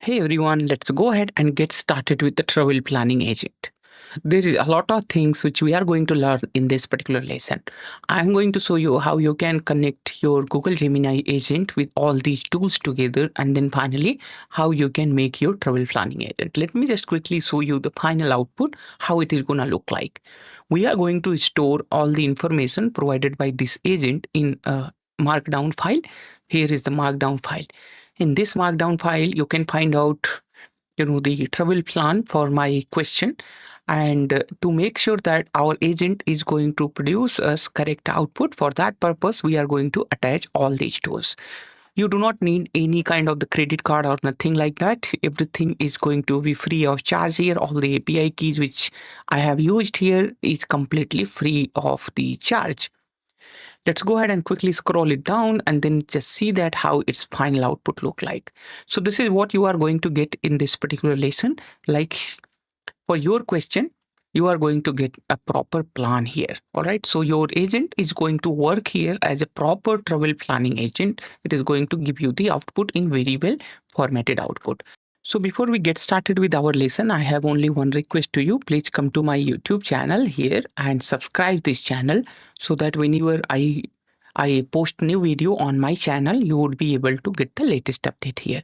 Hey everyone, let's go ahead and get started with the travel planning agent. There is a lot of things which we are going to learn in this particular lesson. I'm going to show you how you can connect your Google Gemini agent with all these tools together, and then finally how you can make your travel planning agent. Let me just quickly show you the final output, how it is going to look like. We are going to store all the information provided by this agent in a markdown file. Here is the markdown file. In this markdown file, you can find out the travel plan for my question, and to make sure that our agent is going to produce us correct output. For that purpose, we are going to attach all these tools. You do not need any kind of the credit card or nothing like that. Everything is going to be free of charge here. All the API keys which I have used here is completely free of the charge. Let's go ahead and quickly scroll it down and then just see that how its final output look like. So this is what you are going to get in this particular lesson. Like for your question, you are going to get a proper plan here. All right. So your agent is going to work here as a proper travel planning agent. It is going to give you the output in very well formatted output. So before we get started with our lesson, I have only one request to you. Please come to my YouTube channel here and subscribe this channel so that whenever I post new video on my channel, you would be able to get the latest update here.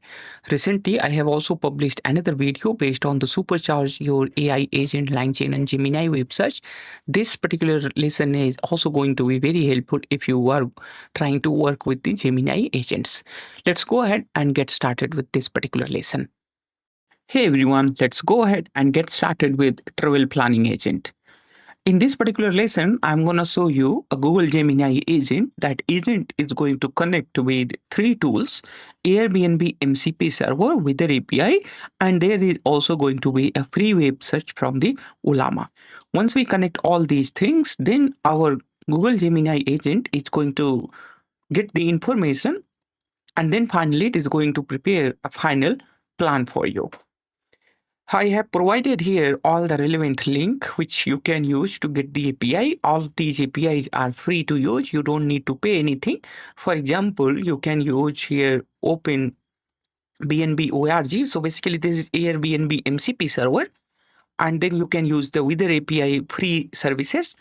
Recently, I have also published another video based on the supercharge your AI agent LangChain and Gemini web search. This particular lesson is also going to be very helpful if you are trying to work with the Gemini agents. Let's go ahead and get started with this particular lesson. Hey everyone, let's go ahead and get started with travel planning agent. In this particular lesson, I'm going to show you a Google Gemini agent. That agent is going to connect with three tools: Airbnb MCP server, WeatherAPI, and there is also going to be a free web search from the Ollama. Once we connect all these things, then our Google Gemini agent is going to get the information, and then finally it is going to prepare a final plan for you. I have provided here all the relevant link which you can use to get the API. All these APIs are free to use. You don't need to pay anything. For example, you can use here open BNB org. So basically this is Airbnb MCP server. And then you can use the WeatherAPI free services.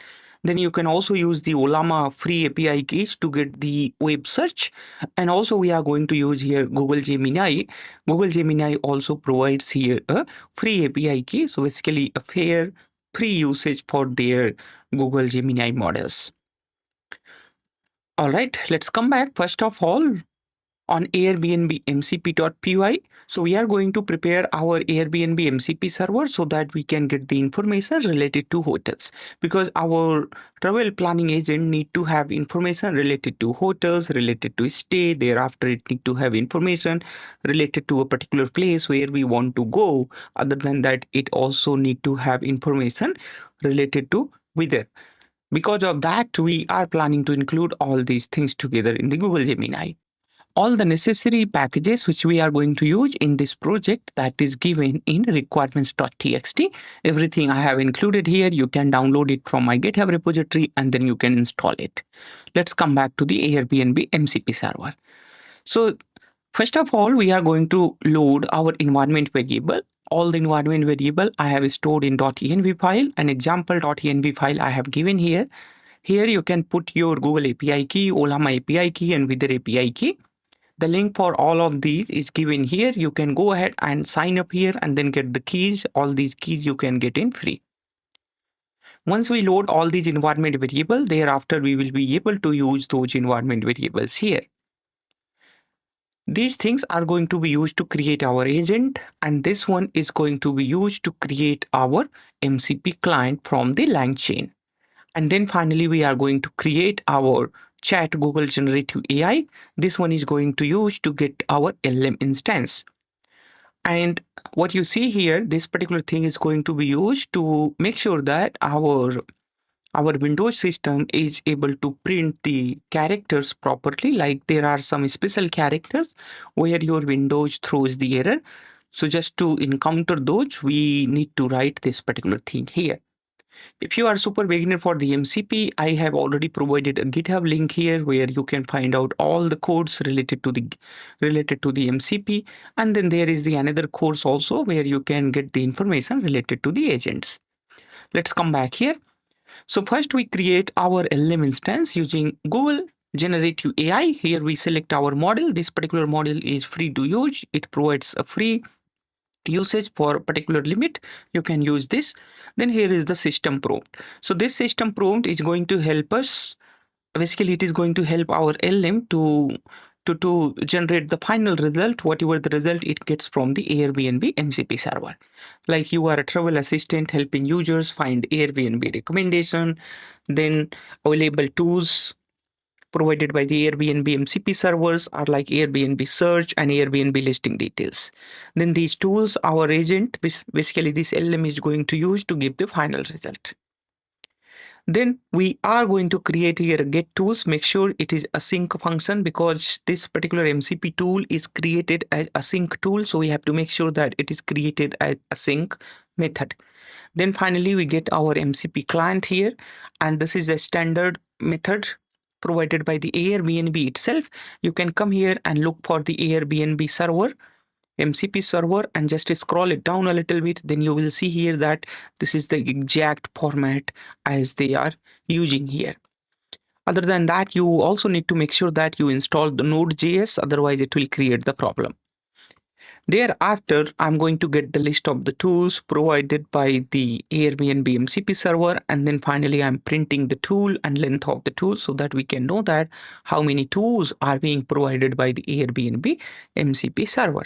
Then you can also use the Ollama free API keys to get the web search. And also we are going to use here Google Gemini. Google Gemini also provides here a free API key. So basically a fair free usage for their Google Gemini models. All right, let's come back. First of all, on Airbnb MCP.py. So we are going to prepare our Airbnb MCP server so that we can get the information related to hotels, because our travel planning agent need to have information related to hotels, related to stay. Thereafter, it need to have information related to a particular place where we want to go. Other than that, it also need to have information related to weather. Because of that, we are planning to include all these things together in the Google Gemini. All the necessary packages which we are going to use in this project, that is given in requirements.txt. Everything I have included here. You can download it from my GitHub repository and then you can install it. Let's come back to the Airbnb MCP server. So first of all, we are going to load our environment variable. All the environment variable I have stored in .env file. An example.env file I have given here. Here you can put your Google API key, Ollama API key, and Weather API key. The link for all of these is given here. You can go ahead and sign up here and then get the keys. All these keys you can get in free. Once we load all these environment variables, thereafter we will be able to use those environment variables here. These things are going to be used to create our agent, and this one is going to be used to create our MCP client from the LangChain. And then finally, we are going to create our chat Google generative AI. This one is going to use to get our LM instance. And what you see here, this particular thing is going to be used to make sure that our Windows system is able to print the characters properly. Like there are some special characters where your Windows throws the error. So just to encounter those, we need to write this particular thing here. If you are super beginner for the MCP, I have already provided a GitHub link here where you can find out all the codes related to the MCP. And then there is the another course also where you can get the information related to the agents. Let's come back here. So first we create our LM instance using Google Generative AI. Here we select our model. This particular model is free to use. It provides a free usage for a particular limit. You can use this. Then here is the system prompt. So this system prompt is going to help us. Basically, it is going to help our LM to generate the final result, whatever the result it gets from the Airbnb MCP server. Like you are a travel assistant helping users find Airbnb recommendation, then available tools provided by the Airbnb MCP servers are like Airbnb search and Airbnb listing details. Then these tools, our agent, basically this LM is going to use to give the final result. Then we are going to create here a get tools. Make sure it is a sync function because this particular MCP tool is created as a sync tool. So we have to make sure that it is created as a sync method. Then finally, we get our MCP client here. And this is a standard method provided by the Airbnb itself. You can come here and look for the Airbnb server, MCP server, and just scroll it down a little bit. Then you will see here that this is the exact format as they are using here. Other than that, you also need to make sure that you install the Node.js, otherwise it will create the problem. Thereafter, I'm going to get the list of the tools provided by the Airbnb MCP server. And then finally, I'm printing the tool and length of the tool so that we can know that how many tools are being provided by the Airbnb MCP server.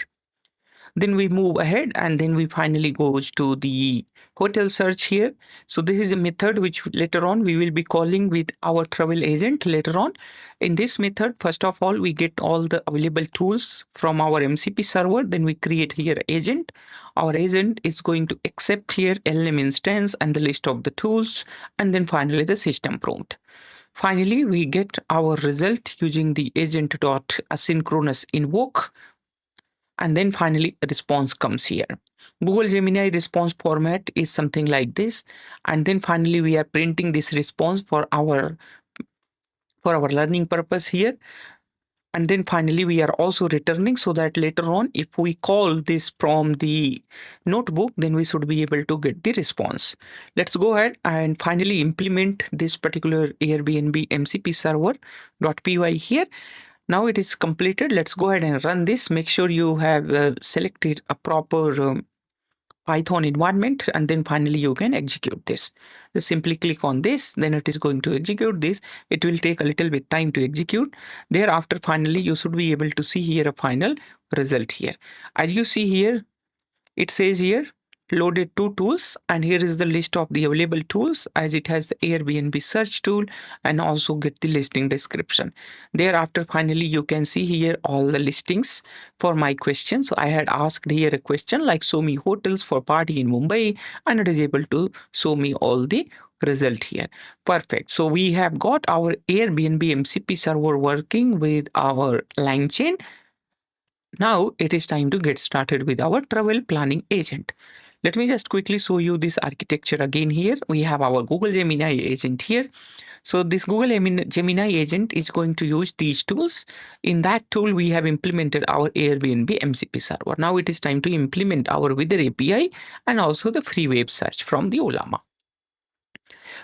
Then we move ahead and then we finally goes to the hotel search here. So this is a method which later on we will be calling with our travel agent later on. In this method, first of all, we get all the available tools from our MCP server. Then we create here agent. Our agent is going to accept here LM instance and the list of the tools. And then finally the system prompt. Finally, we get our result using the agent.asynchronous invoke. And then finally, a response comes here. Google Gemini response format is something like this. And then finally, we are printing this response for our learning purpose here. And then finally, we are also returning so that later on, if we call this from the notebook, then we should be able to get the response. Let's go ahead and finally implement this particular Airbnb MCP server.py here. Now it is completed. Let's go ahead and run this. Make sure you have selected a proper Python environment, and then finally you can execute this. Just simply click on this, then it is going to execute this. It will take a little bit time to execute. Thereafter, finally, you should be able to see here a final result here. As you see here, it says here, loaded 2 tools, and here is the list of the available tools as it has the Airbnb search tool and also get the listing description. Thereafter, finally, you can see here all the listings for my question. So I had asked here a question like show me hotels for party in Mumbai, and it is able to show me all the result here. Perfect. So we have got our Airbnb MCP server working with our LangChain. Now it is time to get started with our travel planning agent. Let me just quickly show you this architecture again here. We have our Google Gemini agent here. So this Google Gemini agent is going to use these tools. In that tool, we have implemented our Airbnb MCP server. Now it is time to implement our WeatherAPI and also the free web search from the Ollama.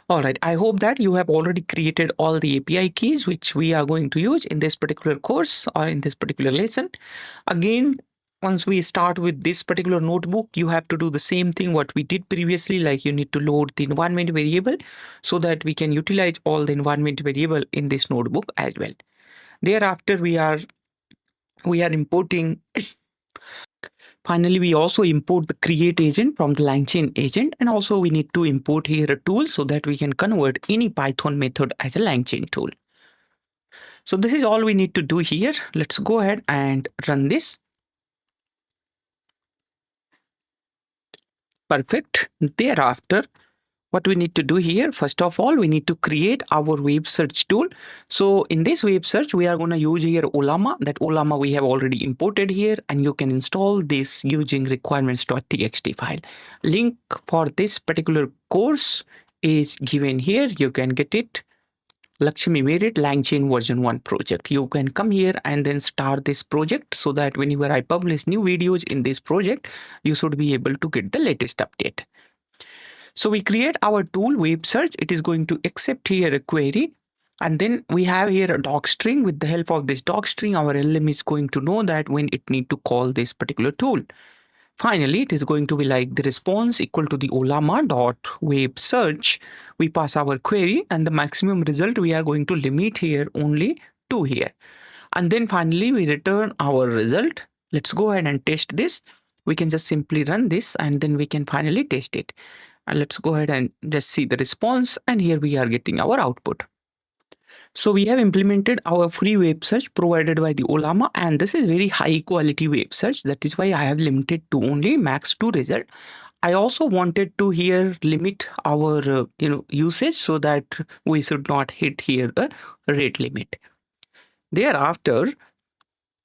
All right, I hope that you have already created all the API keys which we are going to use in this particular course or in this particular lesson. Again, once we start with this particular notebook, you have to do the same thing what we did previously, like you need to load the environment variable so that we can utilize all the environment variable in this notebook as well. Thereafter, we are importing. Finally, we also import the create agent from the LangChain agent, and also we need to import here a tool so that we can convert any Python method as a LangChain tool. So this is all we need to do here. Let's go ahead and run this. Perfect. Thereafter, what we need to do here, first of all, we need to create our web search tool. So in this web search, we are going to use here Ollama. That Ollama we have already imported here, and you can install this using requirements.txt file. Link for this particular course is given here. You can get it. Lakshmi Merit LangChain version 1 project. You can come here and then start this project so that whenever I publish new videos in this project, you should be able to get the latest update. So we create our tool web search. It is going to accept here a query. And then we have here a doc string. With the help of this doc string, our LM is going to know that when it need to call this particular tool. Finally, it is going to be like the response equal to the Ollama dot web search. We pass our query and the maximum result we are going to limit here only to here. And then finally we return our result. Let's go ahead and test this. We can just simply run this and then we can finally test it. And let's go ahead and just see the response. And here we are getting our output. So we have implemented our free web search provided by the Ollama, and this is very high quality web search. That is why I have limited to only max 2 result. I also wanted to here limit our usage so that we should not hit here a rate limit. Thereafter,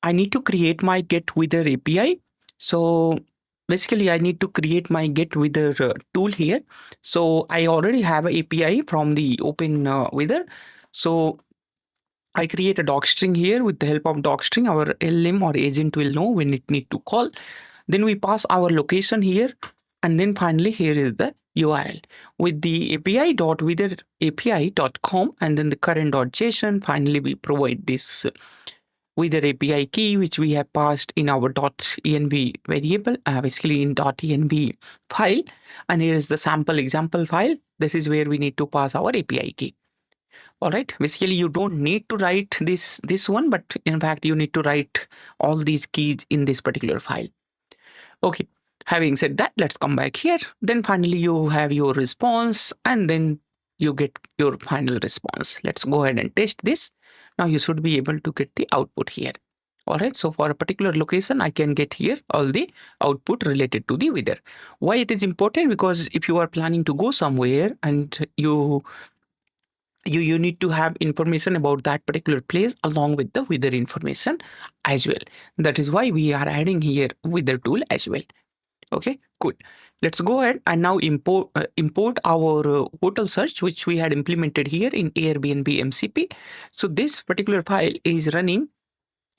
I need to create my get weather API. So basically I need to create my get weather tool here. So I already have an API from the open weather. So I create a doc string here. With the help of doc string, our LM or agent will know when it need to call. Then we pass our location here. And then finally here is the URL. With the api.weatherapi.com and then the current.json, finally we provide this WeatherAPI key, which we have passed in our .env variable, basically in .env file. And here is the sample example file. This is where we need to pass our API key. All right, basically you don't need to write this one, but in fact you need to write all these keys in this particular file. Okay, having said that, let's come back here. Then finally you have your response and then you get your final response. Let's go ahead and test this. Now you should be able to get the output here. All right, so for a particular location, I can get here all the output related to the weather. Why it is important? Because if you are planning to go somewhere and you need to have information about that particular place along with the weather information as well. That is why we are adding here weather tool as well. Okay, good. Let's go ahead and now import our hotel search, which we had implemented here in Airbnb MCP. So this particular file is running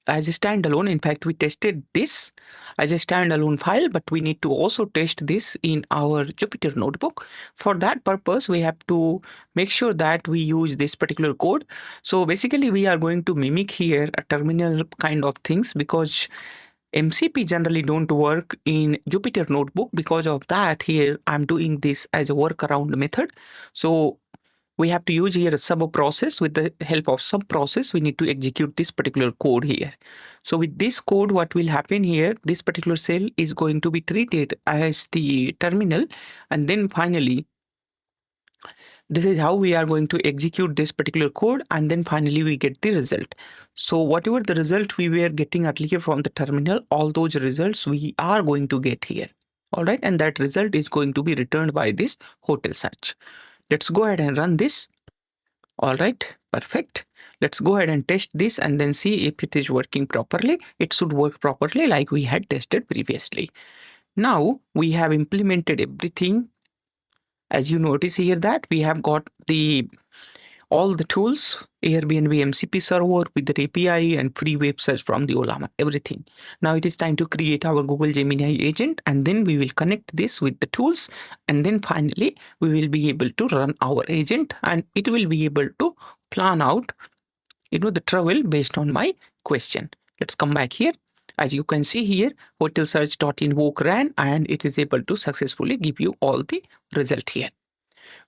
as a standalone. In fact, we tested this as a standalone file, but we need to also test this in our Jupyter notebook. For that purpose, we have to make sure that we use this particular code. So basically, we are going to mimic here a terminal kind of things because MCP generally don't work in Jupyter notebook. Because of that, here I'm doing this as a workaround method. So we have to use here a sub process. With the help of sub process, we need to execute this particular code here. So with this code, what will happen here, this particular cell is going to be treated as the terminal. And then finally, this is how we are going to execute this particular code. And then finally, we get the result. So whatever the result we were getting earlier from the terminal, all those results we are going to get here. All right. And that result is going to be returned by this hotel search. Let's go ahead and run this. All right, perfect. Let's go ahead and test this and then see if it is working properly. It should work properly like we had tested previously. Now we have implemented everything. As you notice here that we have got all the tools, Airbnb MCP server with the API and free web search from the Ollama, everything. Now it is time to create our Google Gemini agent, and then we will connect this with the tools. And then finally, we will be able to run our agent and it will be able to plan out, the travel based on my question. Let's come back here. As you can see here, hotel search.invoke ran and it is able to successfully give you all the result here.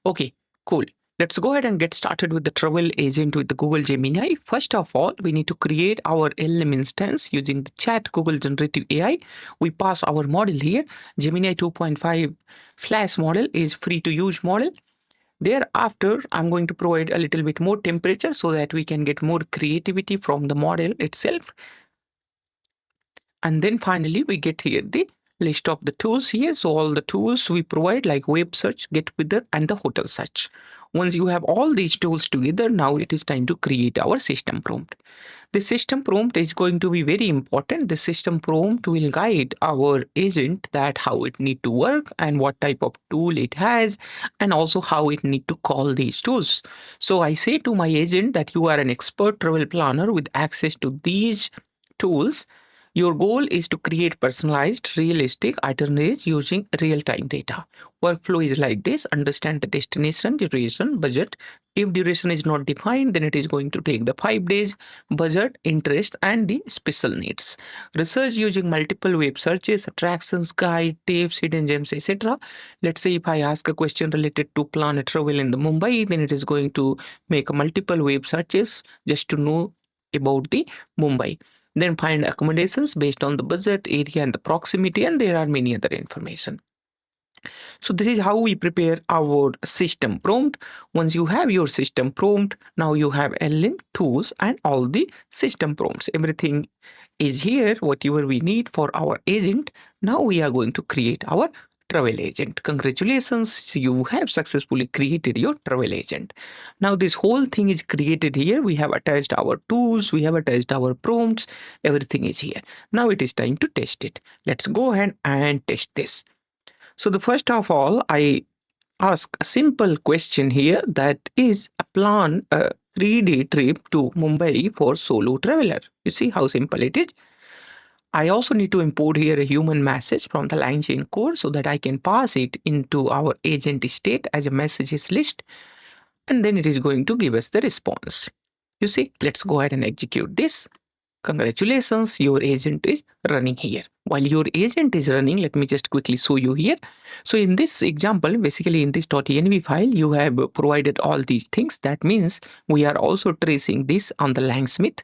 Okay, cool. Let's go ahead and get started with the travel agent with the Google Gemini. First of all, we need to create our LM instance using the chat Google Generative AI. We pass our model here. Gemini 2.5 Flash model is free to use model. Thereafter, I'm going to provide a little bit more temperature so that we can get more creativity from the model itself. And then finally, we get here the list of the tools here. So all the tools we provide like web search, get weather, and the hotel search. Once you have all these tools together, now it is time to create our system prompt. The system prompt is going to be very important. The system prompt will guide our agent that how it need to work and what type of tool it has, and also how it need to call these tools. So I say to my agent that you are an expert travel planner with access to these tools. Your goal is to create personalized, realistic itineraries using real-time data. Workflow is like this: understand the destination, duration, budget. If duration is not defined, then it is going to take the 5 days, budget, interest, and the special needs. Research using multiple web searches, attractions, guide, tips, hidden gems, etc. Let's say if I ask a question related to plan a travel in the Mumbai, then it is going to make multiple web searches just to know about the Mumbai. Then find accommodations based on the budget, area, and the proximity, and there are many other information. So this is how we prepare our system prompt. Once you have your system prompt, now you have LM tools and all the system prompts. Everything is here, whatever we need for our agent. Now we are going to create our travel agent. Congratulations, you have successfully created your travel agent. Now this whole thing is created here. We have attached our tools, we have attached our prompts, everything is here. Now it is time to test it. Let's go ahead and test this. So the first of all, I ask a simple question here, that is a plan a 3-day trip to Mumbai for solo traveler. You see how simple it is. I also need to import here a human message from the LangChain core so that I can pass it into our agent state as a messages list, and then it is going to give us the response. You see, let's go ahead and execute this. Congratulations, your agent is running here. While your agent is running, let me just quickly show you here. So in this example, basically in this .env file, you have provided all these things. That means we are also tracing this on the LangSmith.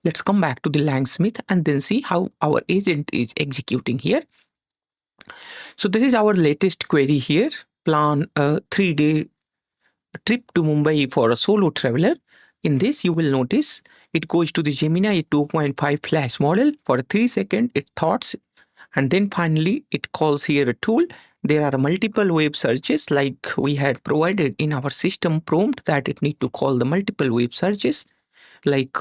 Let's come back to the LangSmith and then see how our agent is executing here. So this is our latest query here. Plan a 3-day trip to Mumbai for a solo traveler. In this, you will notice it goes to the Gemini 2.5 flash model. For 3 seconds, it thoughts, and then finally it calls here a tool. There are multiple web searches like we had provided in our system prompt, that it need to call the multiple web searches like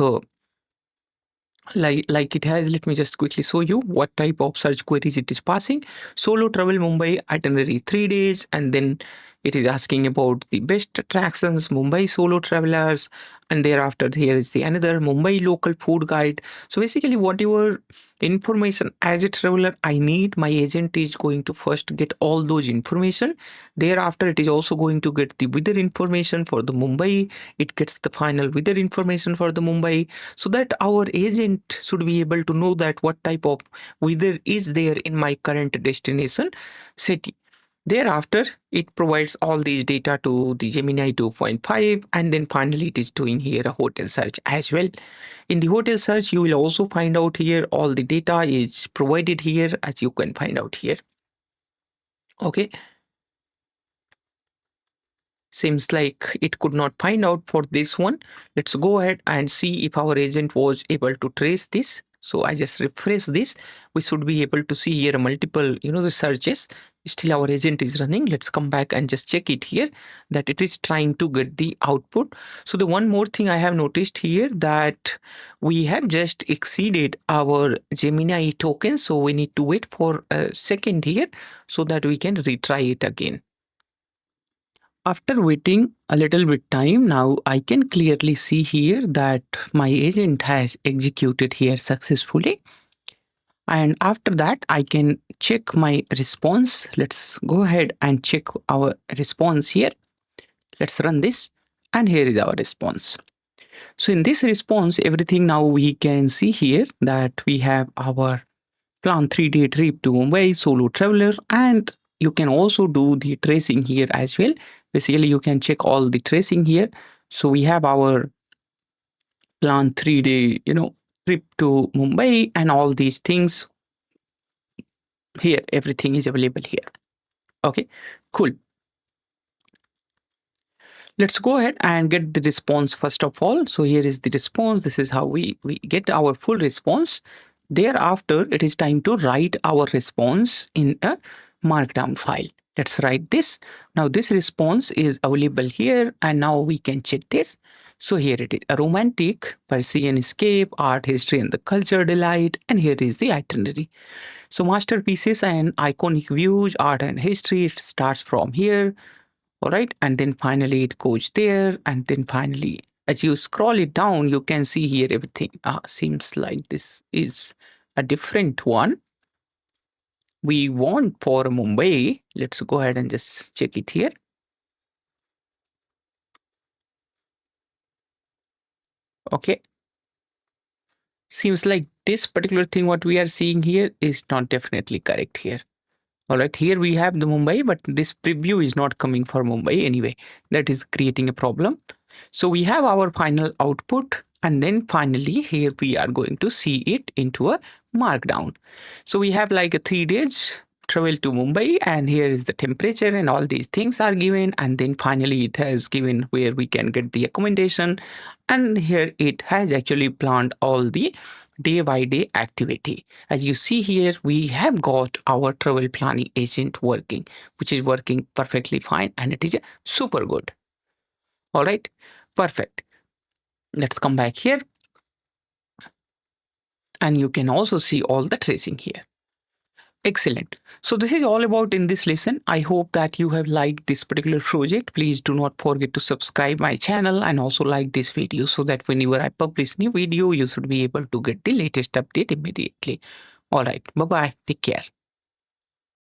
it has. Let me just quickly show you what type of search queries it is passing. Solo travel Mumbai itinerary 3 days, and then it is asking about the best attractions, Mumbai solo travelers, and thereafter here is the another Mumbai local food guide. So basically whatever information as a traveler I need, my agent is going to first get all those information. Thereafter it is also going to get the weather information for the Mumbai. It gets the final weather information for the Mumbai, so that our agent should be able to know that what type of weather is there in my current destination city. Thereafter, it provides all these data to the Gemini 2.5, and then finally it is doing here a hotel search as well. In the hotel search, you will also find out here all the data is provided here, as you can find out here. Okay. Seems like it could not find out for this one. Let's go ahead and see if our agent was able to trace this. So I just refresh this. We should be able to see here multiple, the searches. Still our agent is running. Let's come back and just check it here, that it is trying to get the output. So the one more thing I have noticed here, that we have just exceeded our Gemini token. So we need to wait for a second here so that we can retry it again. After waiting a little bit time, now I can clearly see here that my agent has executed here successfully. And after that, I can check my response. Let's go ahead and check our response here. Let's run this. And here is our response. So in this response, everything now we can see here that we have our plan 3-day trip to Mumbai, solo traveler, and you can also do the tracing here as well. Basically, you can check all the tracing here. So we have our plan 3-day, trip to Mumbai and all these things here. Everything is available here. Okay, cool. Let's go ahead and get the response first of all. So here is the response. This is how we get our full response. Thereafter, it is time to write our response in a markdown file. Let's write this. Now this response is available here, and now we can check this. So here it is, a romantic, Persian escape, art, history, and the culture delight. And here is the itinerary. So masterpieces and iconic views, art and history, it starts from here. All right. And then finally it goes there. And then finally, as you scroll it down, you can see here everything. Seems like this is a different one we want for Mumbai. Let's go ahead and just check it here. Okay. Seems like this particular thing what we are seeing here is not definitely correct here. All right, here we have the Mumbai, but this preview is not coming for Mumbai anyway. That is creating a problem. So we have our final output, and then finally here we are going to see it into a markdown. So we have like a 3 days travel to Mumbai, and here is the temperature and all these things are given, and then finally it has given where we can get the accommodation, and here it has actually planned all the day by day activity. As you see here, we have got our travel planning agent working, which is working perfectly fine, and it is super good. All right, perfect. Let's come back here, and you can also see all the tracing here. Excellent. So this is all about in this lesson. I hope that you have liked this particular project. Please do not forget to subscribe my channel and also like this video so that whenever I publish new video, you should be able to get the latest update immediately. All right. Bye-bye. Take care.